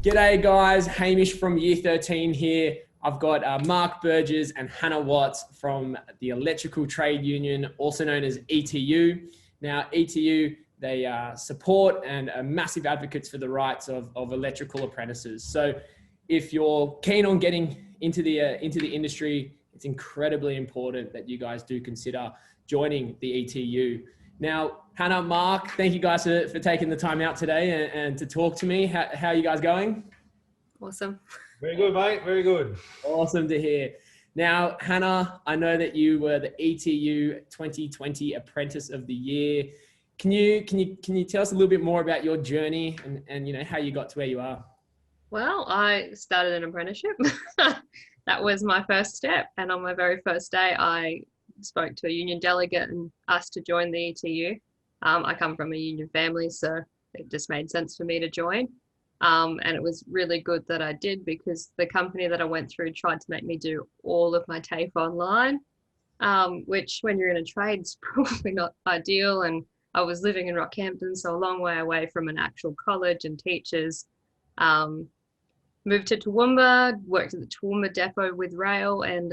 G'day guys, Hamish from Year 13 here. I've got Mark Burgess and Hannah Watts from the Electrical Trade Union, also known as ETU. Now, ETU, they support and are massive advocates for the rights of electrical apprentices. So if you're keen on getting into the industry, it's incredibly important that you guys do consider joining the ETU. Now, Hannah, Mark, thank you guys for taking the time out today and to talk to me. How are you guys going? Awesome. Very good, mate. Very good. Awesome to hear. Now, Hannah, I know that you were the ETU 2020 Apprentice of the Year. Can you tell us a little bit more about your journey and you know how you got to where you are? Well, I started an apprenticeship. That was my first step. And on my very first day, I spoke to a union delegate and asked to join the ETU. I come from a union family, so it just made sense for me to join. And it was really good that I did, because the company that I went through tried to make me do all of my TAFE online, which when you're in a trade is probably not ideal. And I was living in Rockhampton, so a long way away from an actual college and teachers. Moved to Toowoomba, worked at the Toowoomba depot with rail, and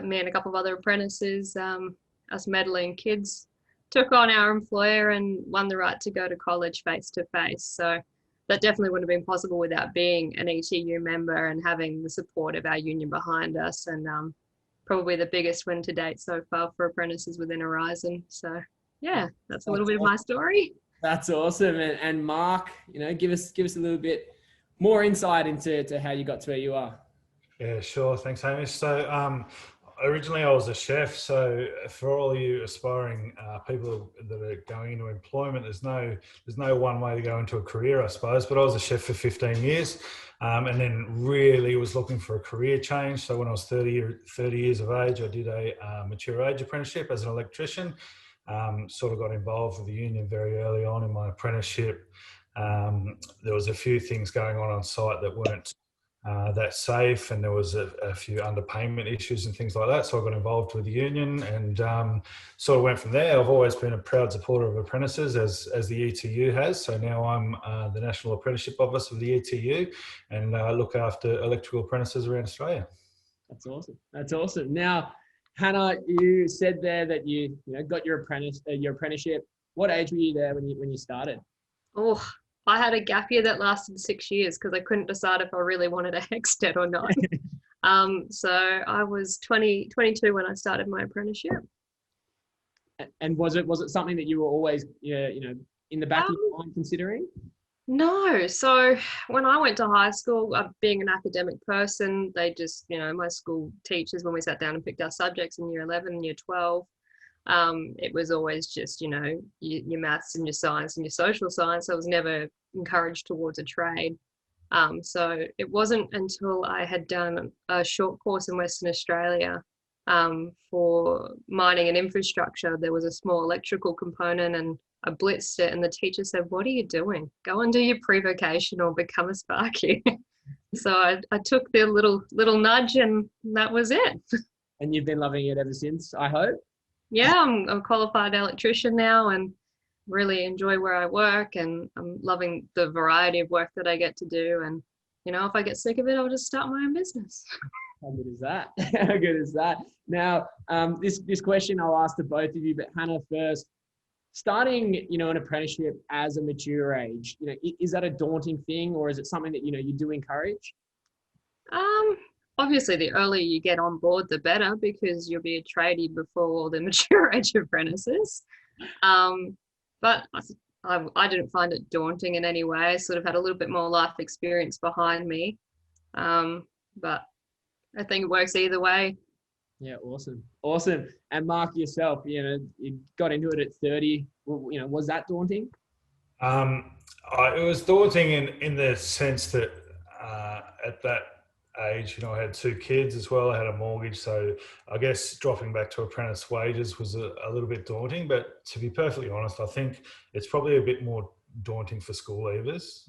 me and a couple of other apprentices, us meddling kids, took on our employer and won the right to go to college face to face. So that definitely wouldn't have been possible without being an ETU member and having the support of our union behind us. And probably the biggest win to date so far for apprentices within Horizon. So yeah, that's a little bit of my story. That's awesome. And Mark, you know, give us a little bit more insight into how you got to where you are. Yeah, sure. Thanks, Hamish. So originally I was a chef. So for all you aspiring people that are going into employment, there's no one way to go into a career, I suppose. But I was a chef for 15 years and then really was looking for a career change. So when I was 30 years of age, I did a mature age apprenticeship as an electrician. Sort of got involved with the union very early on in my apprenticeship. There was a few things going on site that weren't that safe, and there was a few underpayment issues and things like that. So I got involved with the union and sort of went from there. I've always been a proud supporter of apprentices, as the ETU has. So now I'm the National Apprenticeship Officer of the ETU and look after electrical apprentices around Australia. That's awesome. That's awesome. Now, Hannah, you said there that you got your apprenticeship. What age were you there when you started? Oh, I had a gap year that lasted 6 years because I couldn't decide if I really wanted a HECSTED or not. So I was 22 when I started my apprenticeship. And was it something that you were always in the back of your mind considering? No. So when I went to high school, being an academic person, they just, my school teachers, when we sat down and picked our subjects in year 11 and year 12, it was always just, your maths and your science and your social science. I was never encouraged towards a trade. So it wasn't until I had done a short course in Western Australia for mining and infrastructure. There was a small electrical component and I blitzed it, and the teacher said, "What are you doing? Go and do your pre-vocation or become a sparky." So I took the little nudge, and that was it. And you've been loving it ever since, I hope? Yeah, I'm a qualified electrician now and really enjoy where I work, and I'm loving the variety of work that I get to do. And, if I get sick of it, I'll just start my own business. How good is that? How good is that? Now, this question I'll ask to both of you, but Hannah first. Starting, an apprenticeship as a mature age, is that a daunting thing, or is it something that, you do encourage? Obviously, the earlier you get on board, the better, because you'll be a tradie before the mature age apprentices. But I didn't find it daunting in any way. I sort of had a little bit more life experience behind me. But I think it works either way. Yeah, awesome. And Mark, yourself, you got into it at 30. Was that daunting? It was daunting in the sense that at that age, I had 2 kids as well. I had a mortgage, so I guess dropping back to apprentice wages was a little bit daunting. But to be perfectly honest, I think it's probably a bit more daunting for school leavers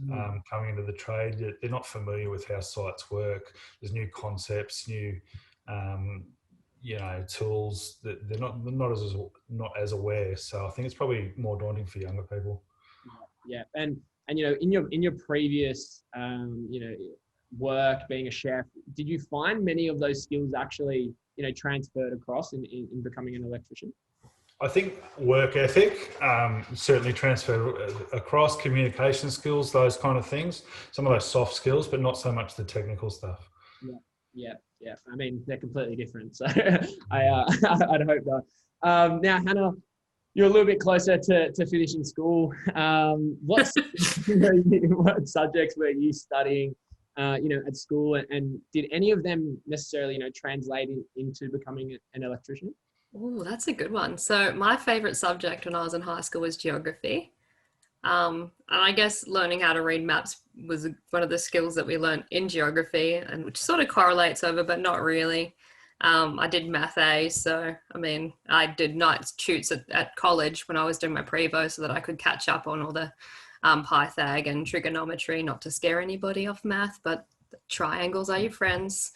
coming into the trade. They're not familiar with how sites work. There's new concepts, new tools that they're not as aware. So I think it's probably more daunting for younger people. Yeah. And And in your previous work, being a chef, did you find many of those skills actually transferred across in becoming an electrician? I think work ethic certainly transfer across, communication skills, those kind of things. Some of those soft skills, but not so much the technical stuff. Yeah. I mean, they're completely different. So I'd hope not. Now, Hannah, you're a little bit closer to finishing school. What subjects were you studying, at school, and did any of them necessarily, translate into becoming an electrician? Oh, that's a good one. So my favorite subject when I was in high school was geography. And I guess learning how to read maps was one of the skills that we learned in geography, and which sort of correlates over, but not really. I did math A, so I mean, I did night shoots at college when I was doing my prevo so that I could catch up on all the Pythag and trigonometry, not to scare anybody off math, but triangles are your friends.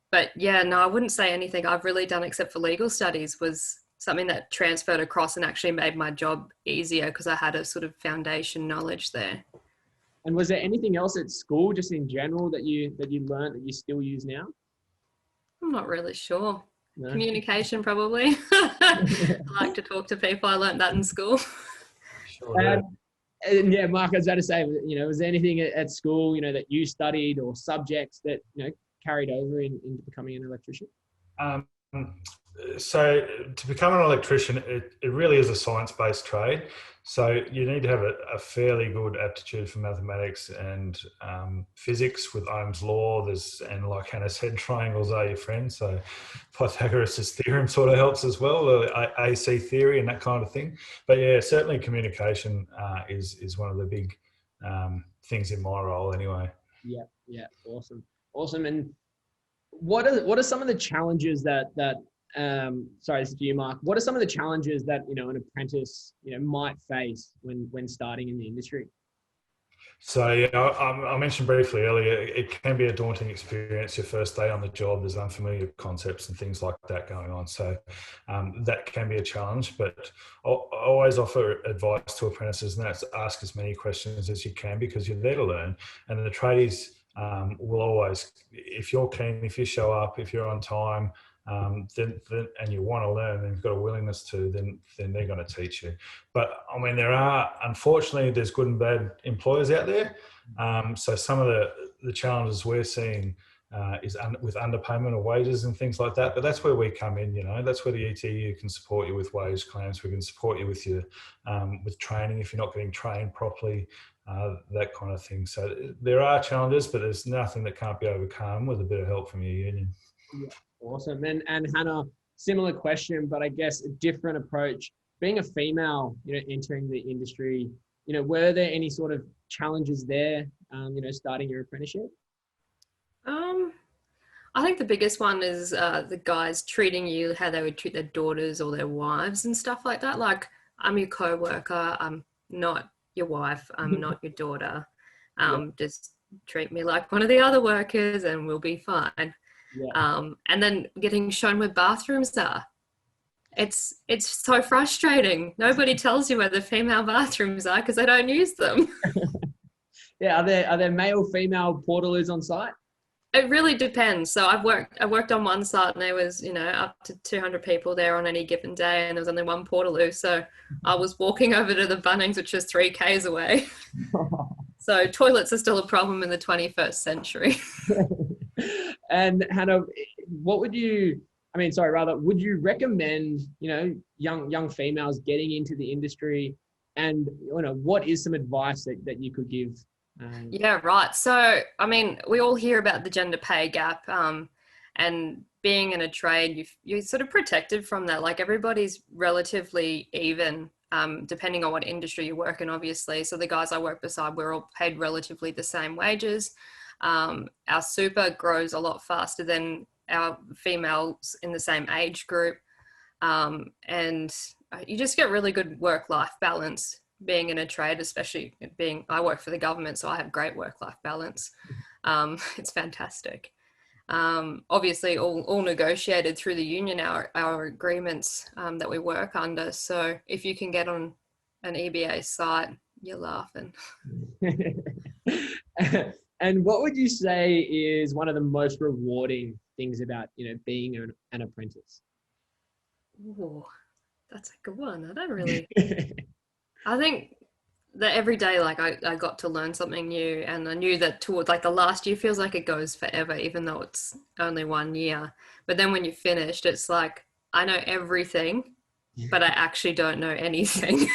But yeah, no, I wouldn't say anything I've really done except for legal studies was something that transferred across and actually made my job easier because I had a sort of foundation knowledge there. And was there anything else at school, just in general, that you learned that you still use now? I'm not really sure. No? Communication, probably. I like to talk to people. I learned that in school. Sure. And yeah, Mark, I was about to say, was there anything at school, that you studied or subjects that, carried over into becoming an electrician? So to become an electrician, it really is a science-based trade. So you need to have a fairly good aptitude for mathematics and physics with Ohm's law. And like Hannah said, triangles are your friend. So Pythagoras' theorem sort of helps as well, AC theory and that kind of thing. But yeah, certainly communication is one of the big things in my role anyway. Yeah, awesome. And what are some of the challenges that sorry, this is to you, Mark. What are some of the challenges that an apprentice might face when starting in the industry? So yeah, I mentioned briefly earlier, it can be a daunting experience. Your first day on the job, there's unfamiliar concepts and things like that going on. So that can be a challenge, but I always offer advice to apprentices, and that's ask as many questions as you can because you're there to learn. And the tradies will always, if you're keen, if you show up, if you're on time, then and you want to learn and you've got a willingness to, then they're going to teach you. But I mean, unfortunately, there's good and bad employers out there. So some of the challenges we're seeing is with underpayment of wages and things like that. But that's where we come in. That's where the ETU can support you with wage claims. We can support you with your with training if you're not getting trained properly. That kind of thing. So there are challenges, but there's nothing that can't be overcome with a bit of help from your union. Yeah, awesome. And Hannah, similar question, but I guess a different approach. Being a female, entering the industry, were there any sort of challenges there, starting your apprenticeship? I think the biggest one is the guys treating you how they would treat their daughters or their wives and stuff like that. Like, I'm your co-worker, I'm not your wife, I'm not your daughter. Just treat me like one of the other workers and we'll be fine. Yeah. And then getting shown where bathrooms are. It's so frustrating. Nobody tells you where the female bathrooms are because they don't use them. Yeah, are there male, female portaloos on site? It really depends. So I worked on one site and there was, up to 200 people there on any given day, and there was only one portaloo. So I was walking over to the Bunnings, which is 3 Ks away. So toilets are still a problem in the 21st century. And Hannah, would you recommend, young females getting into the industry, and, what is some advice that you could give? Yeah, right. So, I mean, we all hear about the gender pay gap, and being in a trade, you're sort of protected from that. Like, everybody's relatively even, depending on what industry you work in, obviously. So the guys I work beside, we're all paid relatively the same wages. Our super grows a lot faster than our females in the same age group. And you just get really good work-life balance being in a trade, especially I work for the government, so I have great work-life balance. It's fantastic. Obviously all negotiated through the union, our agreements that we work under. So if you can get on an EBA site, you're laughing. And what would you say is one of the most rewarding things about, being an apprentice? Ooh, that's a good one. I don't really. I think that every day, like I got to learn something new, and I knew that towards like the last year feels like it goes forever, even though it's only 1 year. But then when you're finished, it's like I know everything, but I actually don't know anything.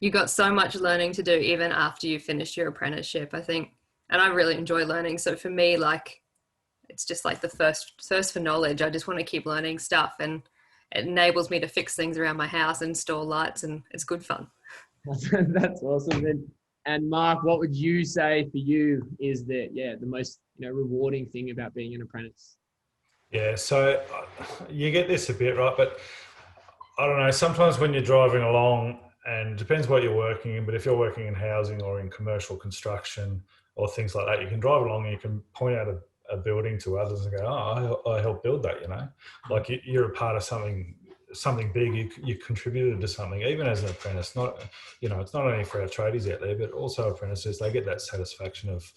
You got so much learning to do even after you finish your apprenticeship, I think. And I really enjoy learning. So for me, like it's just like the thirst for knowledge. I just want to keep learning stuff, and it enables me to fix things around my house, install lights, and it's good fun. That's awesome. And Mark, what would you say for you is the most rewarding thing about being an apprentice? Yeah, so you get this a bit, right? But I don't know, sometimes when you're driving along, and it depends what you're working in, but if you're working in housing or in commercial construction or things like that, you can drive along and you can point out a building to others and go, oh, I helped build that, like you're a part of something big. You contributed to something, even as an apprentice. Not, it's not only for our tradies out there, but also apprentices. They get that satisfaction of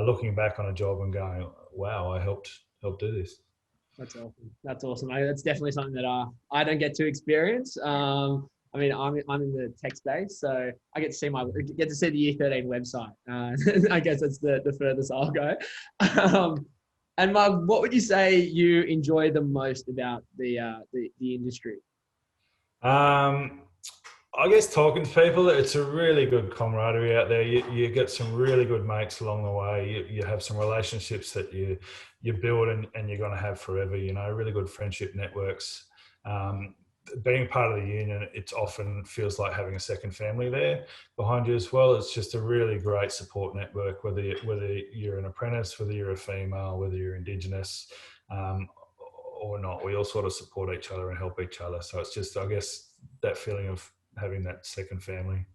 looking back on a job and going, wow, I helped do this. That's awesome. That's awesome. That's definitely something that I don't get to experience. I mean, I'm in the tech space, so I get to see the Year 13 website. I guess that's the furthest I'll go. And Mark, what would you say you enjoy the most about the industry? I guess talking to people, it's a really good camaraderie out there. You get some really good mates along the way. You have some relationships that you build and you're going to have forever, really good friendship networks. Being part of the union, it often feels like having a second family there behind you as well. It's just a really great support network, whether you're an apprentice, whether you're a female, whether you're Indigenous or not. We all sort of support each other and help each other. So it's just, I guess, that feeling of having that second family.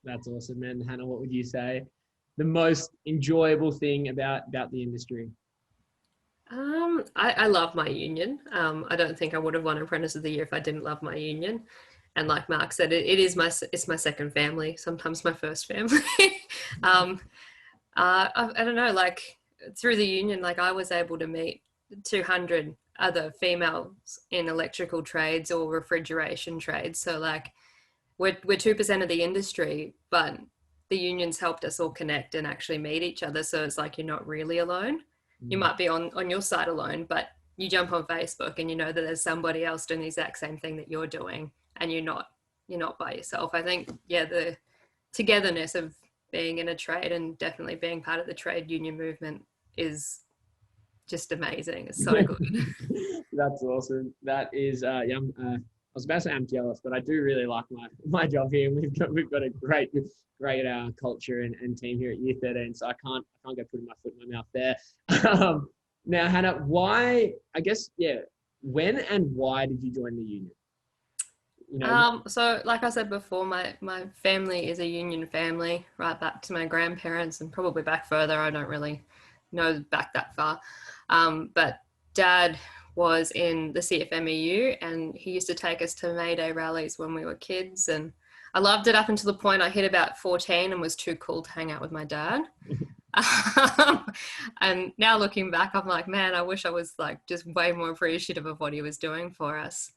That's awesome. And Hannah, what would you say the most enjoyable thing about the industry? I love my union. I don't think I would have won Apprentice of the Year if I didn't love my union. And like Mark said, it's my second family, sometimes my first family. I don't know, like through the union, like I was able to meet 200 other females in electrical trades or refrigeration trades. So like we're 2% of the industry, but the unions helped us all connect and actually meet each other. So it's like you're not really alone. You might be on your side alone, but you jump on Facebook and you know that there's somebody else doing the exact same thing that you're doing, and you're not by yourself. I think, the togetherness of being in a trade and definitely being part of the trade union movement is just amazing. It's so good. That's awesome. That is, I was about to say I'm jealous, but I do really like my job here. We've got a great culture and team here at Year 13, so I can't go putting my foot in my mouth there. Now, Hannah, when and why did you join the union? So like I said before, my family is a union family, right back to my grandparents and probably back further. I don't really know back that far. But Dad was in the CFMEU and he used to take us to May Day rallies when we were kids, and I loved it up until the point I hit about 14 and was too cool to hang out with my dad. And now looking back, I'm like, man, I wish I was like just way more appreciative of what he was doing for us.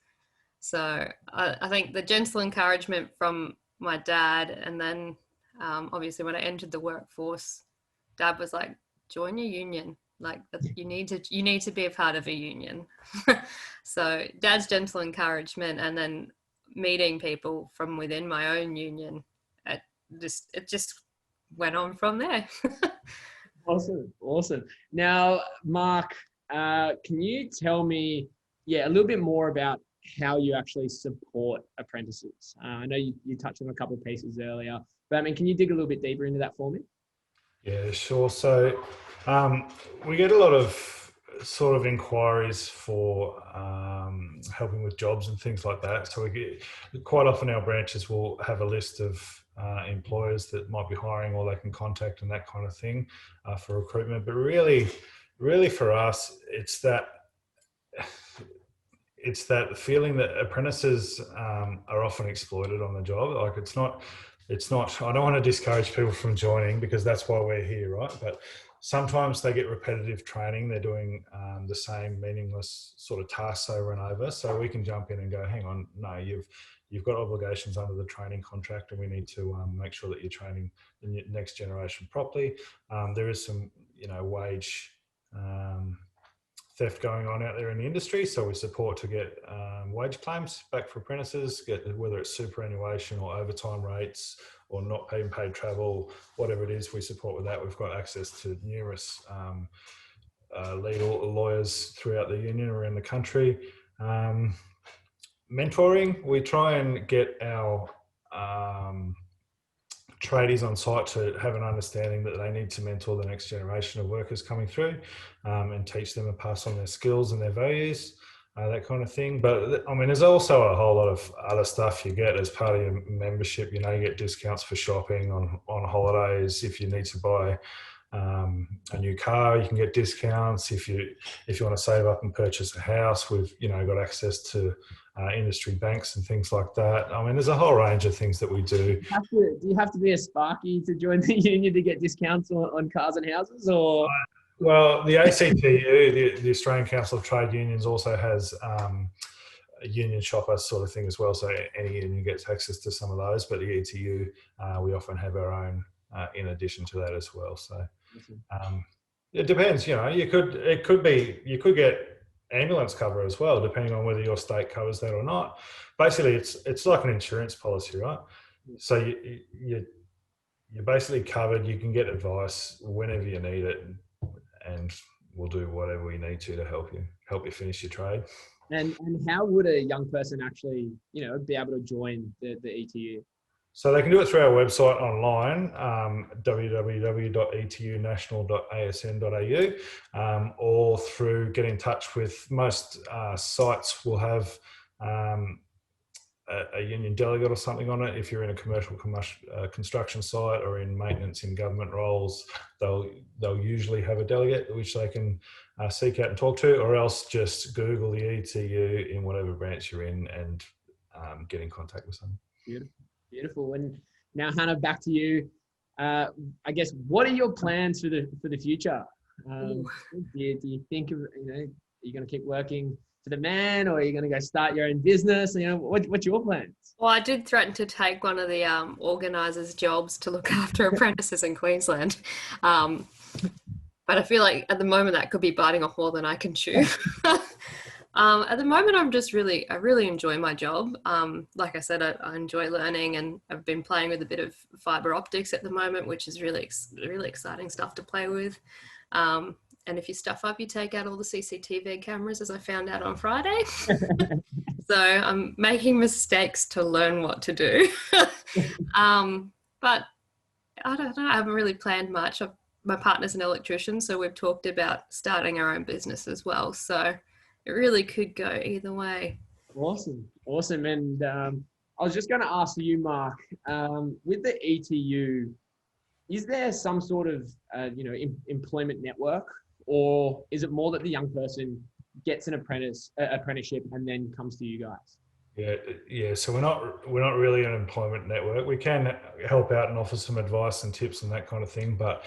So I think the gentle encouragement from my dad, and then obviously when I entered the workforce, Dad was like, join your union. Like you need to be a part of a union. So Dad's gentle encouragement, and then meeting people from within my own union, it just went on from there. Awesome. Now, Mark, can you tell me a little bit more about how you actually support apprentices? I know you touched on a couple of pieces earlier, but I mean, can you dig a little bit deeper into that for me? Yeah, sure. So we get a lot of sort of inquiries for helping with jobs and things like that. So quite often our branches will have a list of employers that might be hiring or they can contact and that kind of thing for recruitment. But really for us, it's that feeling that apprentices are often exploited on the job. Like it's not it's not, I don't want to discourage people from joining because that's why we're here, right? But sometimes they get repetitive training. They're doing the same meaningless sort of tasks over and over. So we can jump in and go, hang on, no, you've got obligations under the training contract, and we need to make sure that you're training the next generation properly. There is some, wage theft going on out there in the industry, so we support to get wage claims back for apprentices, whether it's superannuation or overtime rates or not being paid travel, whatever it is, we support with that. We've got access to numerous legal lawyers throughout the union around the country. Mentoring, we try and get our tradies on site to have an understanding that they need to mentor the next generation of workers coming through, and teach them and pass on their skills and their values, that kind of thing. But I mean, there's also a whole lot of other stuff you get as part of your membership. You get discounts for shopping on holidays. If you need to buy a new car, you can get discounts. If you want to save up and purchase a house, we've got access to industry banks and things like that. I mean, there's a whole range of things that we do. Do you have to be a Sparky to join the union to get discounts on cars and houses, or? Well, the ACTU, the Australian Council of Trade Unions, also has a union shopper sort of thing as well. So any union gets access to some of those, but the ETU, we often have our own in addition to that as well. So it depends. You could get ambulance cover as well, depending on whether your state covers that or not. Basically, it's like an insurance policy, right? So you're basically covered. You can get advice whenever you need it, and we'll do whatever we need to help you finish your trade. And how would a young person actually, be able to join the ETU? So they can do it through our website online, www.etunational.asn.au, or through get in touch with most sites will have a union delegate or something on it. If you're in a commercial construction site or in maintenance in government roles, they'll usually have a delegate which they can seek out and talk to, or else just Google the ETU in whatever branch you're in and get in contact with them. Beautiful. And now, Hannah, back to you. I guess, what are your plans for the future? Do you think of, are you going to keep working for the man, or are you going to go start your own business? What's your plans? Well, I did threaten to take one of the organisers' jobs to look after apprentices in Queensland. But I feel like at the moment that could be biting off more than I can chew. At the moment, I really enjoy my job. Like I said, I enjoy learning, and I've been playing with a bit of fibre optics at the moment, which is really exciting stuff to play with. And if you stuff up, you take out all the CCTV cameras, as I found out on Friday. So I'm making mistakes to learn what to do. But I don't know, I haven't really planned much. My partner's an electrician, so we've talked about starting our own business as well. So it really could go either way. Awesome. And I was just going to ask you, Mark, with the ETU, is there some sort of, employment network, or is it more that the young person gets an apprenticeship and then comes to you guys? Yeah. So we're not really an employment network. We can help out and offer some advice and tips and that kind of thing, but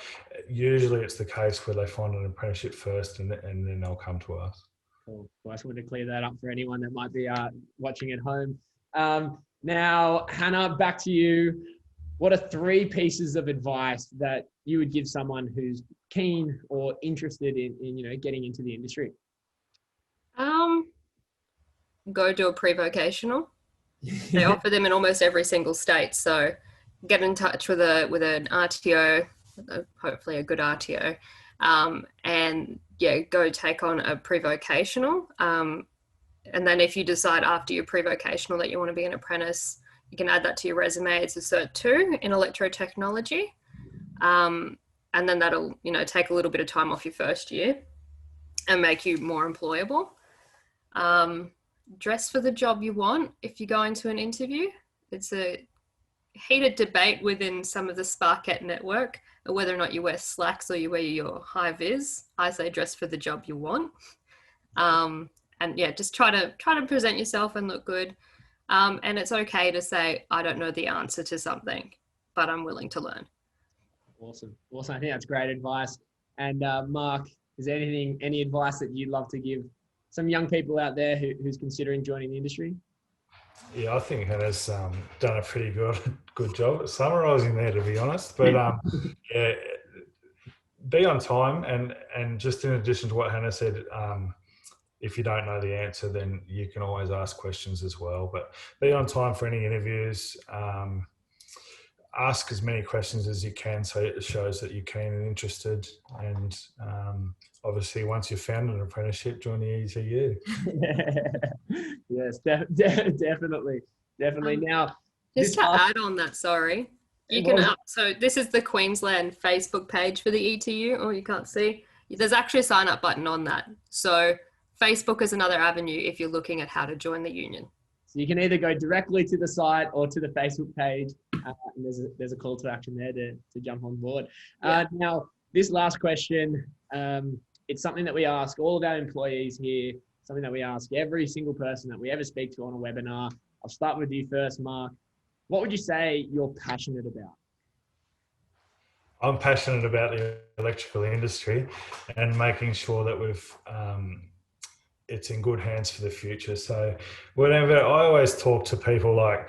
usually it's the case where they find an apprenticeship first and then they'll come to us. Cool. Well, I just wanted to clear that up for anyone that might be watching at home. Now, Hannah, back to you. What are 3 pieces of advice that you would give someone who's keen or interested in getting into the industry? Go do a pre-vocational. They offer them in almost every single state. So get in touch with an RTO, hopefully a good RTO, and go take on a pre-vocational. And then if you decide after your pre-vocational that you want to be an apprentice, you can add that to your resume. It's a Cert 2 in electrotechnology. And then that'll, take a little bit of time off your first year and make you more employable. Dress for the job you want if you go into an interview. It's a heated debate within some of the Sparkette network whether or not you wear slacks or you wear your high vis. I say dress for the job you want. Just try to present yourself and look good. And it's okay to say, I don't know the answer to something. but I'm willing to learn. Awesome. I think that's great advice. And Mark, is there any advice that you'd love to give some young people out there who's considering joining the industry? Yeah, I think Hannah's done a pretty good job at summarising there, to be honest. But yeah, be on time, and just in addition to what Hannah said, if you don't know the answer, then you can always ask questions as well. But be on time for any interviews. Ask as many questions as you can, so it shows that you're keen and interested. And obviously, once you've found an apprenticeship, join the ETU. Yes, definitely. Now, just to add on that, sorry, you can. So this is the Queensland Facebook page for the ETU. Oh, you can't see. There's actually a sign up button on that. So Facebook is another avenue if you're looking at how to join the union. So you can either go directly to the site or to the Facebook page, and there's a call to action there to jump on board. Now, this last question, it's something that we ask all of our employees here, something that we ask every single person that we ever speak to on a webinar. I'll start with you first, Mark. What would you say you're passionate about? I'm passionate about the electrical industry and making sure that it's in good hands for the future. So whenever I always talk to people, like,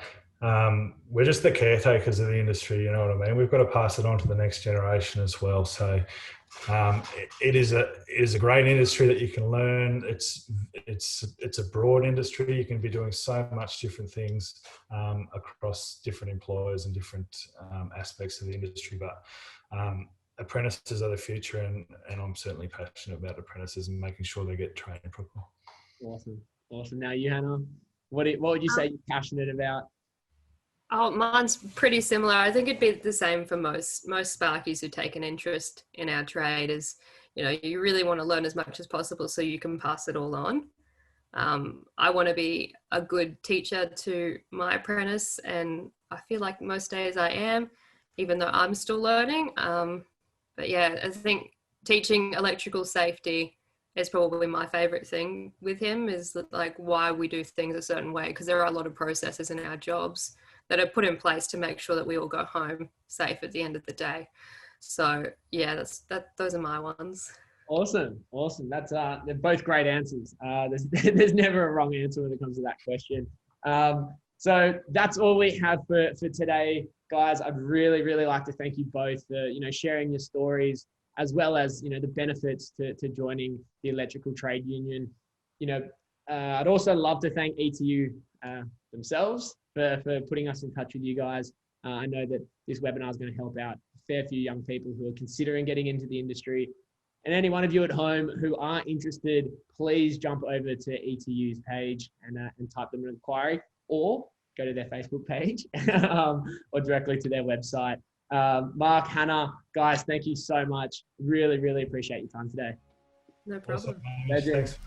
we're just the caretakers of the industry, you know what I mean? We've got to pass it on to the next generation as well. So it is a great industry that you can learn. It's a broad industry. You can be doing so much different things across different employers and different aspects of the industry. But apprentices are the future, and I'm certainly passionate about apprentices and making sure they get trained properly. Awesome. Now you, Hannah, what would you say you're passionate about? Oh, mine's pretty similar. I think it'd be the same for most Sparkies who take an interest in our trade. Is, you really want to learn as much as possible so you can pass it all on. I want to be a good teacher to my apprentice, and I feel like most days I am, even though I'm still learning. But yeah, I think teaching electrical safety is probably my favorite thing with him, is like why we do things a certain way, because there are a lot of processes in our jobs that are put in place to make sure that we all go home safe at the end of the day. So yeah, those are my ones. Awesome. That's they're both great answers. There's never a wrong answer when it comes to that question. So that's all we have for today, guys. I'd really like to thank you both for sharing your stories, as well as the benefits to joining the electrical trade union. I'd also love to thank ETU themselves for putting us in touch with you guys. I know that this webinar is going to help out a fair few young people who are considering getting into the industry. And any one of you at home who are interested, please jump over to ETU's page and type them an inquiry, or go to their Facebook page or directly to their website. Mark, Hannah, guys, thank you so much. Really appreciate your time today. No problem. Awesome. Thanks.